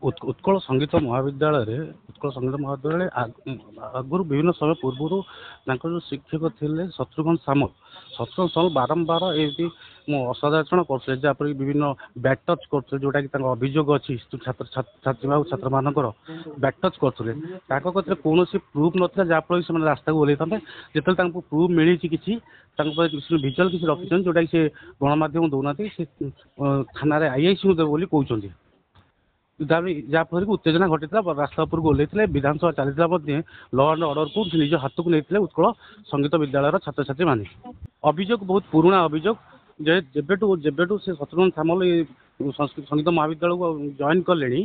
उत्कल संगीत महाविद्यालय उत्कल संगीत महाविद्यालय आगुरी विभिन्न समय पूर्व जो शिक्षक थे शत्रुघ्न सामल बारंबार ये असदाचरण करते जहाँपर विभिन्न बैक टच करते जोटा कि अभियोग अच्छी छात्री छात्र मान बैक टच करते कौन प्रूफ ना जहाँफल से रास्ता को ओल्ल था जिते प्रूफ मिली किसी भिजुआल किसी रखी जोटा कि गणमाध्यम दौना थाना आईआईसी देव कहते जहाँफल कि उत्तेजना घटी रास्ता उपर को ओल्ल विधानसभा चलता लॉ एंड ऑर्डर को निज हाथ को नहीं उत्कल संगीत विद्यालय छात्र छात्री मान अभियोग बहुत पुराणा अभियोग जेबेटू से शत्रुघ्न सामल संगीत महाविद्यालय को जॉइन कले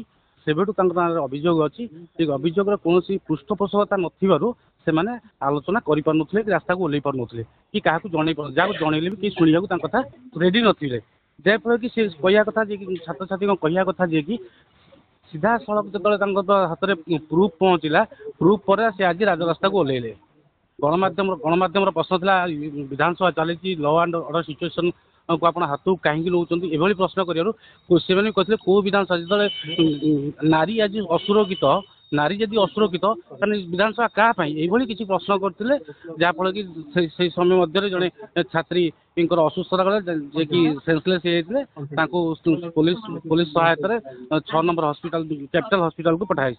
सेबेटू अभियोग अच्छी अभियोग कौन पृष्ठपोषकता न आलोचना कर रास्ता को ओल्ल पार नुले कि क्या जन जहाँ जनइले भी किसी शुणा कथा रेडी नथिले जहाँफल कि कहया कथा छात्र छात्री कहया कथा जे कि सीधा सड़क जो हाथ में प्रूफ पहुँचला प्रूफ पर से आज राजरास्ता को ओल्ल गणमाध्यम प्रश्न था विधानसभा चली लॉ एंड ऑर्डर सिचुएशन को आप हाथ को कहीं नौ प्रश्न कहते कौ विधानसभा जो नारी आज असुरक्षित नारी जदि असुरक्षित विधानसभा क्या किसी प्रश्न करते जहाँफल कि से समय मध्य जड़े छात्री असुस्थता गले जे कि सेंसलेस होते पुलिस सहायता 6 नंबर हॉस्पिटल कैपिटल हॉस्पिटल को पठाई।